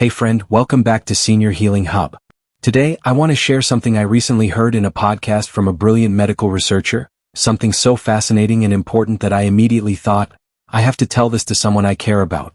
Hey friend, welcome back to Senior Healing Hub. Today, I want to share something I recently heard in a podcast from a brilliant medical researcher, something so fascinating and important that I immediately thought, I have to tell this to someone I care about.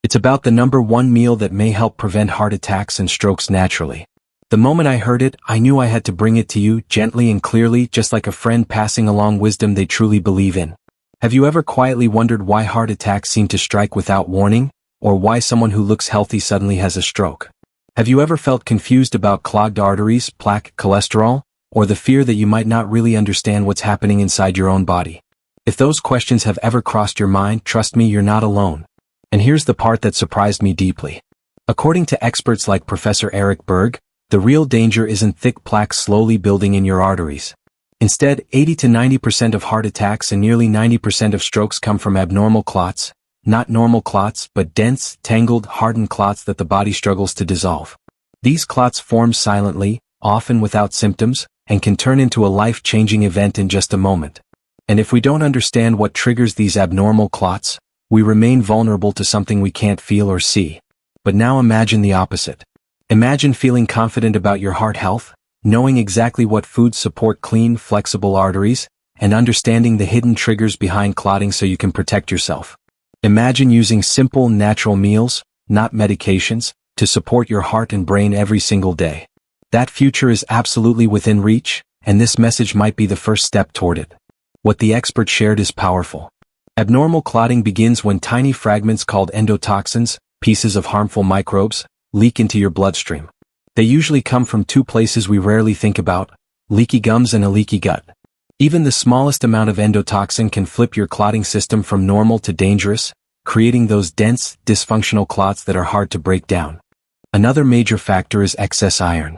It's about the number one meal that may help prevent heart attacks and strokes naturally. The moment I heard it, I knew I had to bring it to you gently and clearly, just like a friend passing along wisdom they truly believe in. Have you ever quietly wondered why heart attacks seem to strike without warning, or why someone who looks healthy suddenly has a stroke? Have you ever felt confused about clogged arteries, plaque, cholesterol, or the fear that you might not really understand what's happening inside your own body? If those questions have ever crossed your mind, trust me, you're not alone. And here's the part that surprised me deeply. According to experts like Professor Eric Berg, the real danger isn't thick plaques slowly building in your arteries. Instead, 80 to 90% of heart attacks and nearly 90% of strokes come from abnormal clots, not normal clots, but dense, tangled, hardened clots that the body struggles to dissolve. These clots form silently, often without symptoms, and can turn into a life-changing event in just a moment. And if we don't understand what triggers these abnormal clots, we remain vulnerable to something we can't feel or see. But now imagine the opposite. Imagine feeling confident about your heart health, knowing exactly what foods support clean, flexible arteries, and understanding the hidden triggers behind clotting so you can protect yourself. Imagine using simple, natural meals, not medications, to support your heart and brain every single day. That future is absolutely within reach, and this message might be the first step toward it. What the expert shared is powerful. Abnormal clotting begins when tiny fragments called endotoxins, pieces of harmful microbes, leak into your bloodstream. They usually come from two places we rarely think about: leaky gums and a leaky gut. Even the smallest amount of endotoxin can flip your clotting system from normal to dangerous, creating those dense, dysfunctional clots that are hard to break down. Another major factor is excess iron.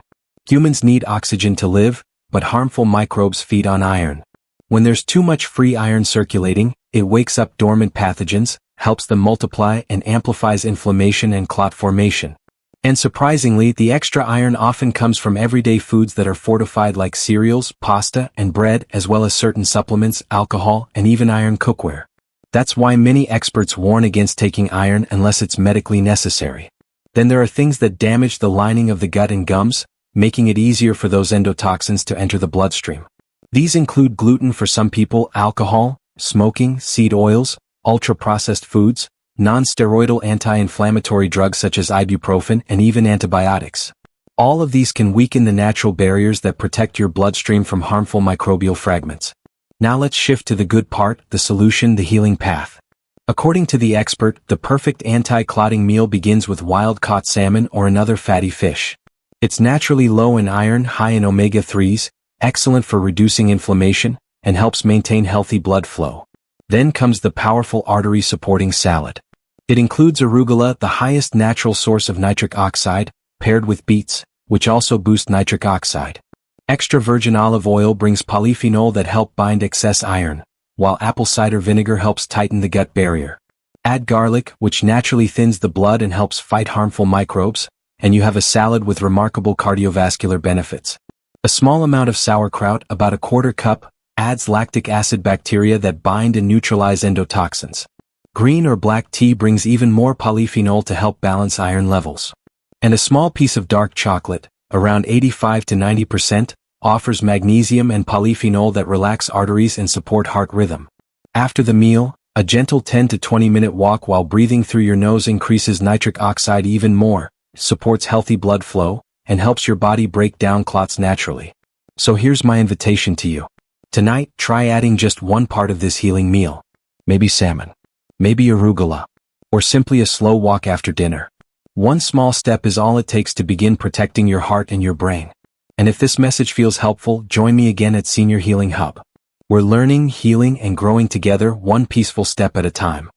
Humans need oxygen to live, but harmful microbes feed on iron. When there's too much free iron circulating, it wakes up dormant pathogens, helps them multiply, and amplifies inflammation and clot formation. And surprisingly, the extra iron often comes from everyday foods that are fortified like cereals, pasta, and bread, as well as certain supplements, alcohol, and even iron cookware. That's why many experts warn against taking iron unless it's medically necessary. Then there are things that damage the lining of the gut and gums, making it easier for those endotoxins to enter the bloodstream. These include gluten for some people, alcohol, smoking, seed oils, ultra-processed foods, non-steroidal anti-inflammatory drugs such as ibuprofen, and even antibiotics. All of these can weaken the natural barriers that protect your bloodstream from harmful microbial fragments. Now let's shift to the good part, the solution, the healing path. According to the expert, the perfect anti-clotting meal begins with wild-caught salmon or another fatty fish. It's naturally low in iron, high in omega-3s, excellent for reducing inflammation, and helps maintain healthy blood flow. Then comes the powerful artery-supporting salad. It includes arugula, the highest natural source of nitric oxide, paired with beets, which also boost nitric oxide. Extra virgin olive oil brings polyphenol that help bind excess iron, while apple cider vinegar helps tighten the gut barrier. Add garlic, which naturally thins the blood and helps fight harmful microbes, and you have a salad with remarkable cardiovascular benefits. A small amount of sauerkraut, about a quarter cup, adds lactic acid bacteria that bind and neutralize endotoxins. Green or black tea brings even more polyphenol to help balance iron levels. And a small piece of dark chocolate, around 85 to 90%, offers magnesium and polyphenol that relax arteries and support heart rhythm. After the meal, a gentle 10 to 20-minute walk while breathing through your nose increases nitric oxide even more, supports healthy blood flow, and helps your body break down clots naturally. So here's my invitation to you. Tonight, try adding just one part of this healing meal. Maybe salmon. Maybe arugula. Or simply a slow walk after dinner. One small step is all it takes to begin protecting your heart and your brain. And if this message feels helpful, join me again at Senior Healing Hub. We're learning, healing, and growing together, one peaceful step at a time.